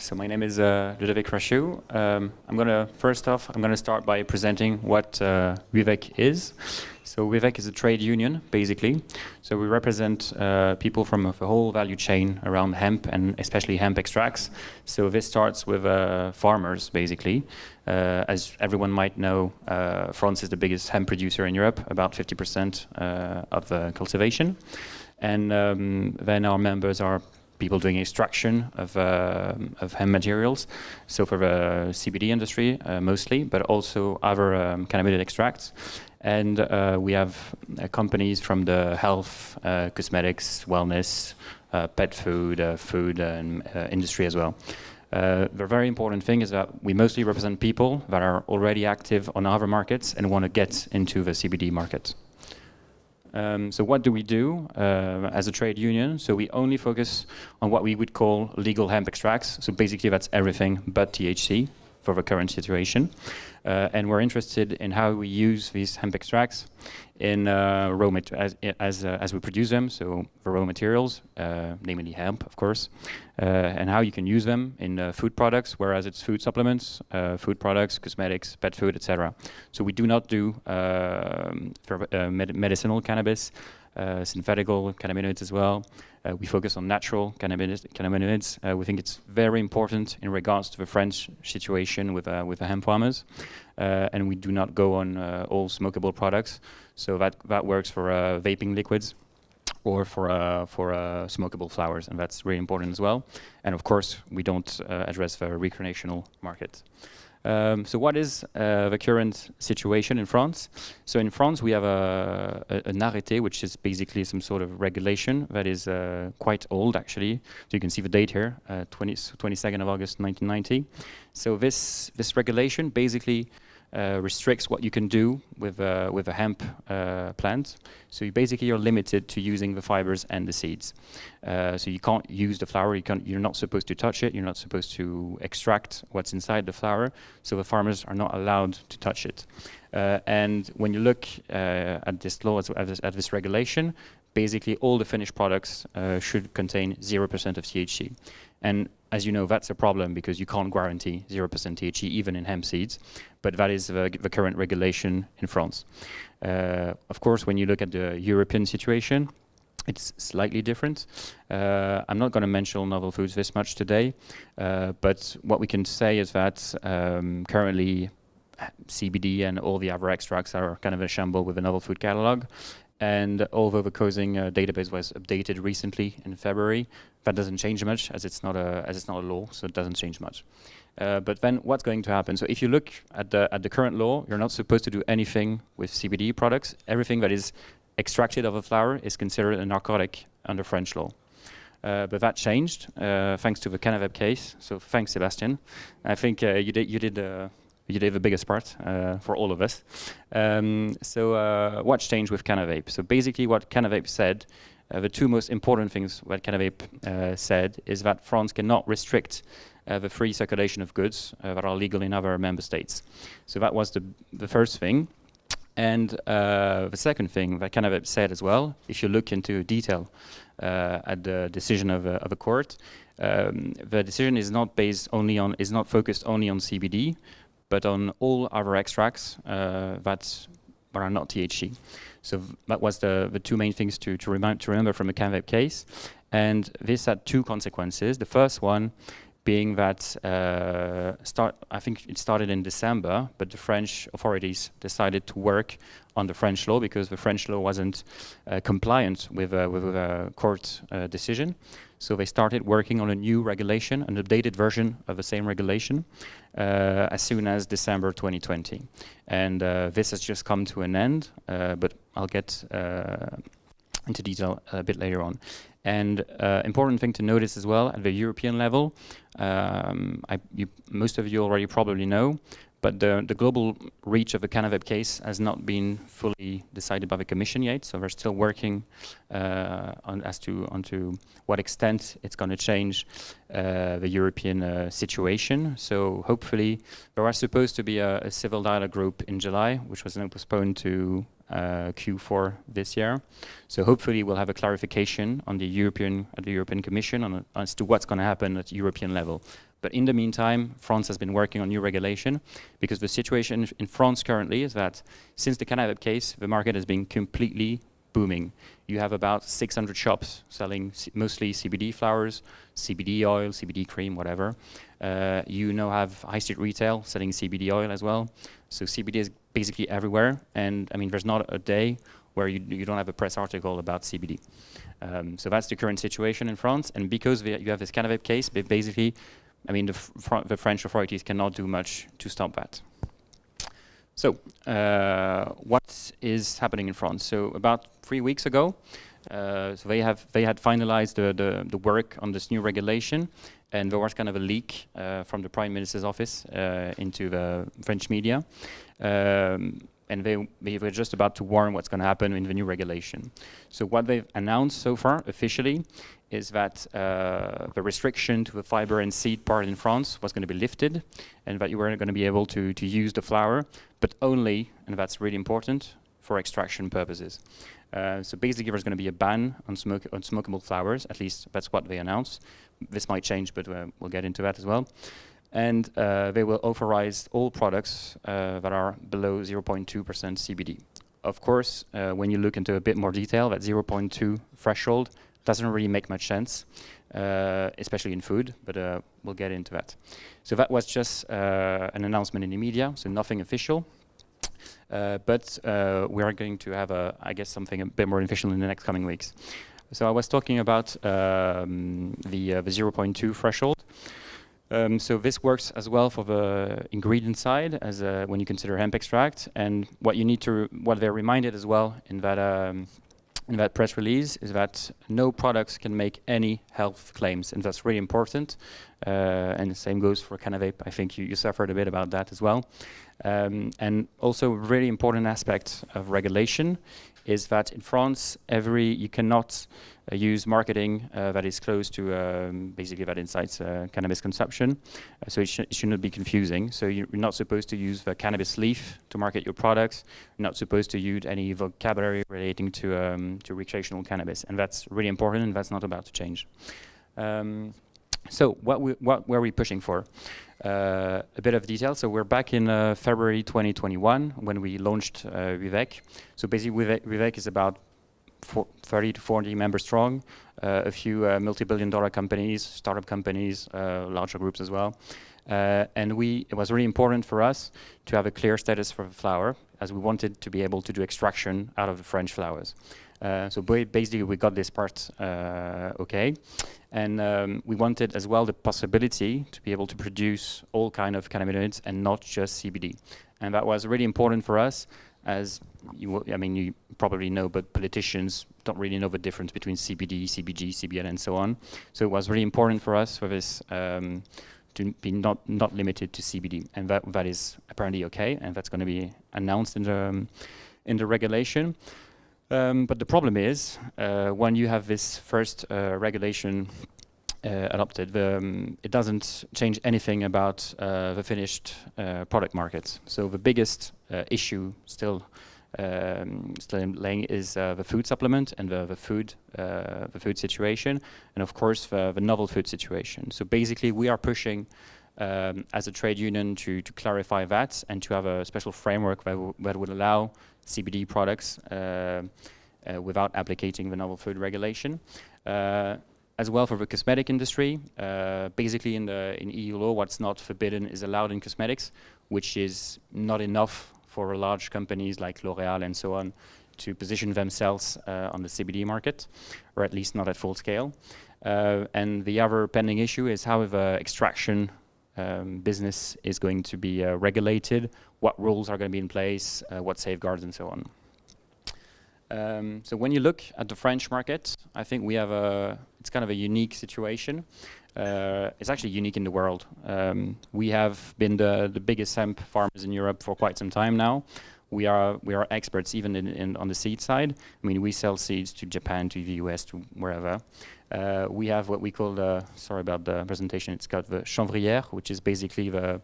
So my name is Ludovic Rachou. I'm gonna start by presenting what UIVEC is. So UIVEC is a trade union, basically. So we represent people from the whole value chain around hemp and especially hemp extracts. So this starts with farmers, basically. As everyone might know, France is the biggest hemp producer in Europe, about 50% of the cultivation. And then our members are people doing extraction of hemp materials, so for the CBD industry mostly, but also other cannabinoid extracts. And we have companies from the health, cosmetics, wellness, pet food, food and industry as well. The very important thing is that we mostly represent people that are already active on other markets and want to get into the CBD market. So what do we do as a trade union? So we only focus on what we would call legal hemp extracts. So basically that's everything but THC for the current situation. And we're interested in how we use these hemp extracts in as we produce them, so the raw materials, namely hemp, of course, and how you can use them in food products, whereas it's food supplements, food products, cosmetics, pet food, etc. So we do not do medicinal cannabis, synthetical cannabinoids as well. We focus on natural cannabinoids. We think it's very important in regards to the French situation with the hemp farmers, and we do not go on all smokable products. So that works for vaping liquids or for smokable flowers, and that's really important as well. And of course, we don't address the recreational market. So what is the current situation in France? So in France, we have an arrêté, which is basically some sort of regulation that is quite old, actually. So you can see the date here, 22nd of August, 1990. So this regulation basically restricts what you can do with a hemp plant. So you basically are limited to using the fibers and the seeds. So you can't use the flower. You're not supposed to touch it. You're not supposed to extract what's inside the flower. So the farmers are not allowed to touch it. And when you look at this law, at this regulation, basically all the finished products should contain 0% of THC. And as you know, that's a problem because you can't guarantee 0% THC even in hemp seeds, but that is the current regulation in France. Of course, when you look at the European situation, it's slightly different. I'm not going to mention novel foods this much today, but what we can say is that currently CBD and all the other extracts are kind of a shamble with the novel food catalog. And although the causing database was updated recently in February, that doesn't change much as it's not a law, so it doesn't change much. But then what's going to happen? So if you look at the current law, you're not supposed to do anything with CBD products. Everything that is extracted of a flower is considered a narcotic under French law. But that changed thanks to the CannaVape case. So thanks, Sebastian. I think you did the biggest part for all of us. So what's changed with CannaVape? So basically what CannaVape said, the two most important things what CannaVape said is that France cannot restrict the free circulation of goods that are legal in other member states. So that was the first thing. And the second thing that CannaVape said as well, if you look into detail at the decision of a court, the decision is not focused only on CBD, but on all other extracts that are not THC. So that was the two main things to remember from the CanVape case. And this had two consequences. The first one being that I think it started in December, but the French authorities decided to work on the French law because the French law wasn't compliant with a court decision. So they started working on a new regulation, an updated version of the same regulation, as soon as December 2020. And this has just come to an end, but I'll get into detail a bit later on. And important thing to notice as well, at the European level, most of you already probably know, but the global reach of the CannaVape case has not been fully decided by the Commission yet, so we're still working onto what extent it's going to change the European situation. So hopefully there was supposed to be a civil dialogue group in July, which was now postponed to Q4 this year. So hopefully we'll have a clarification on the European Commission as to what's going to happen at European level. But in the meantime, France has been working on new regulation, because the situation in France currently is that since the cannabis case, the market has been completely booming. You have about 600 shops selling mostly CBD flowers, CBD oil, CBD cream, whatever. You now have high street retail selling CBD oil as well. So CBD is basically everywhere. And I mean, there's not a day where you don't have a press article about CBD. So that's the current situation in France. And because you have this cannabis case, basically, I mean, the French authorities cannot do much to stop that. So, what is happening in France? So about 3 weeks ago, so they had finalized the work on this new regulation, and there was kind of a leak from the Prime Minister's office into the French media, and they were just about to warn what's going to happen in the new regulation. So what they've announced so far officially is that the restriction to the fiber and seed part in France was going to be lifted, and that you were going to be able to use the flower, but only, and that's really important, for extraction purposes. So basically there's going to be a ban on smokable flowers, at least that's what they announced. This might change, but we'll get into that as well. And they will authorize all products that are below 0.2% CBD. Of course, when you look into a bit more detail, that 0.2 threshold doesn't really make much sense, especially in food, but we'll get into that. So that was just an announcement in the media, so nothing official. But we are going to have, I guess, something a bit more official in the next coming weeks. So I was talking about the 0.2 threshold. So this works as well for the ingredient side as when you consider hemp extract. And what they're reminded as well in that press release is that no products can make any health claims, and that's really important. And the same goes for cannabis. I think you suffered a bit about that as well. And also a really important aspect of regulation is that in France, you cannot use marketing that is close to basically that incites cannabis consumption. So it should not be confusing. So you're not supposed to use the cannabis leaf to market your products. You're not supposed to use any vocabulary relating to recreational cannabis, and that's really important, and that's not about to change. So what were we pushing for? A bit of detail. So we're back in February 2021 when we launched UIVEC. So basically UIVEC is about 30 to 40 members strong, a few multi-billion-dollar companies, startup companies, larger groups as well. And it was really important for us to have a clear status for the flower, as we wanted to be able to do extraction out of the French flowers. So basically we got this part okay. And we wanted as well the possibility to be able to produce all kind of cannabinoids and not just CBD. And that was really important for us, as you probably know, but politicians don't really know the difference between CBD, CBG, CBN, and so on. So it was really important for us for this to be not limited to CBD, and that is apparently okay, and that's going to be announced in the regulation. But the problem is, when you have this first regulation adopted, it doesn't change anything about the finished product markets. So the biggest issue still laying is the food supplement and the food situation, and of course the novel food situation. So basically, we are pushing as a trade union to clarify that and to have a special framework that would allow CBD products without applicating the novel food regulation. As well for the cosmetic industry, basically in EU law, what's not forbidden is allowed in cosmetics, which is not enough for large companies like L'Oréal and so on to position themselves on the CBD market, or at least not at full scale. And the other pending issue is how the extraction business is going to be regulated, what rules are going to be in place, what safeguards and so on. So when you look at the French market, I think we have it's kind of a unique situation. It's actually unique in the world. We have been the biggest hemp farmers in Europe for quite some time now. We are experts even on the seed side. I mean, we sell seeds to Japan, to the US, to wherever. We have what we call sorry about the presentation, it's called the chanvrière, which is basically the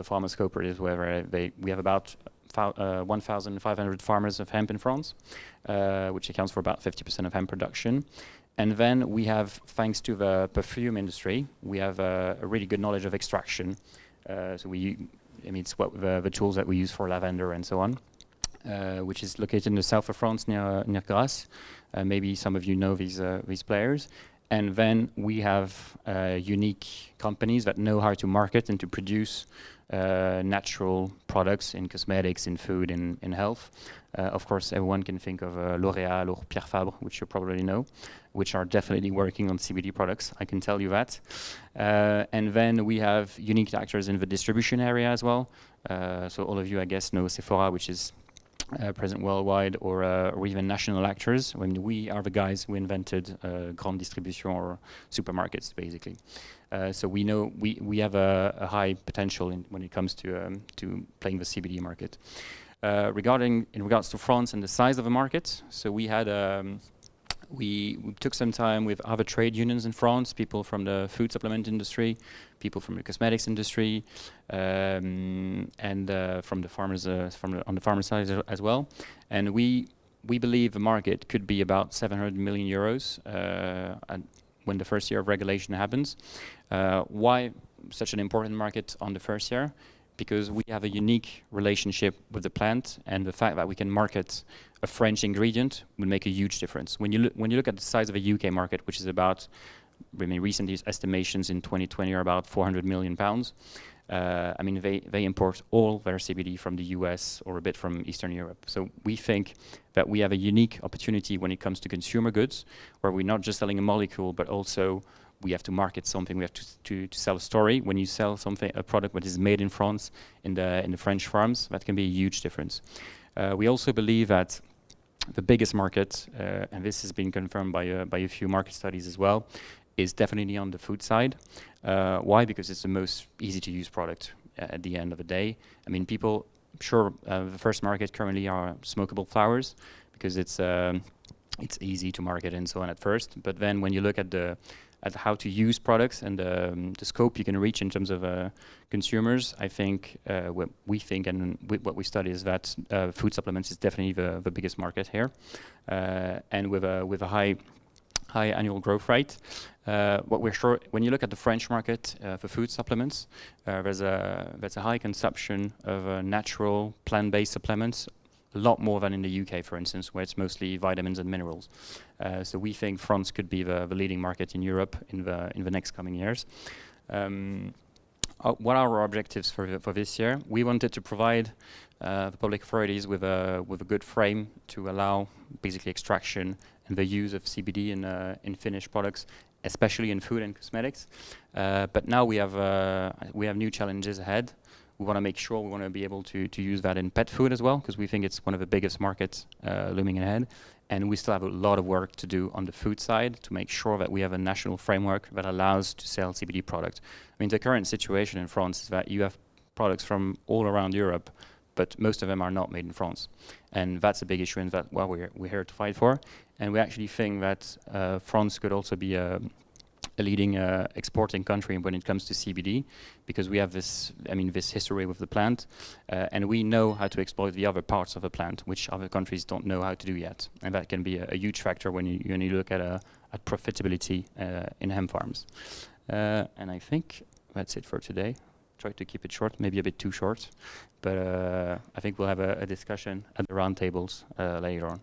farmers' cooperatives, where we have about 1,500 farmers of hemp in France, which accounts for about 50% of hemp production. And then we have, thanks to the perfume industry, we have a really good knowledge of extraction. It's the tools that we use for lavender and so on, which is located in the south of France near Grasse. Maybe some of you know these players. And then we have unique companies that know how to market and to produce natural products in cosmetics, in food, in health. Of course, everyone can think of L'Oréal or Pierre Fabre, which you probably know, which are definitely working on CBD products, I can tell you that. And then we have unique actors in the distribution area as well. So all of you, I guess, know Sephora, which is present worldwide, or even national actors. I mean, we are the guys who invented grande distribution, or supermarkets, basically. So we know we have a high potential when it comes to playing the CBD market. In regards to France and the size of the market, so we had we took some time with other trade unions in France, people from the food supplement industry, people from the cosmetics industry, and from the farmers on the farmer side as well. And we believe the market could be about 700 million euros when the first year of regulation happens. Why such an important market on the first year? Because we have a unique relationship with the plant, and the fact that we can market a French ingredient will make a huge difference. When you look at the size of a UK market, which is about, I mean, recent estimations in 2020 are about 400 million pounds. I mean, they import all their CBD from the US or a bit from Eastern Europe. So we think that we have a unique opportunity when it comes to consumer goods, where we're not just selling a molecule, but also we have to market something. We have to sell a story. When you sell something, a product that is made in France, in the French farms, that can be a huge difference. We also believe that the biggest market, and this has been confirmed by a few market studies as well, is definitely on the food side. Why? Because it's the most easy to use product at the end of the day. I mean, people, sure, the first market currently are smokable flowers, because it's easy to market and so on at first. But then when you look at how to use products and the scope you can reach in terms of consumers, I think what we think and what we study is that food supplements is definitely the biggest market here, and with a high annual growth rate. What we're sure, when you look at the French market for food supplements, there's a high consumption of natural plant-based supplements, a lot more than in the UK, for instance, where it's mostly vitamins and minerals. So we think France could be the leading market in Europe in the next coming years. What are our objectives for this year? We wanted to provide the public authorities with a good frame to allow basically extraction and the use of CBD in finished products, especially in food and cosmetics. But now we have new challenges ahead. We want to make sure we want to be able to use that in pet food as well, because we think it's one of the biggest markets looming ahead. And we still have a lot of work to do on the food side to make sure that we have a national framework that allows to sell CBD products. I mean, the current situation in France is that you have products from all around Europe, but most of them are not made in France. And that's a big issue, and that what we're here to fight for. And we actually think that France could also be a leading exporting country when it comes to CBD, because we have this history with the plant, and we know how to exploit the other parts of the plant, which other countries don't know how to do yet. And that can be a huge factor when you look at profitability in hemp farms. And I think that's it for today. Try to keep it short, maybe a bit too short, but I think we'll have a discussion at the round tables later on.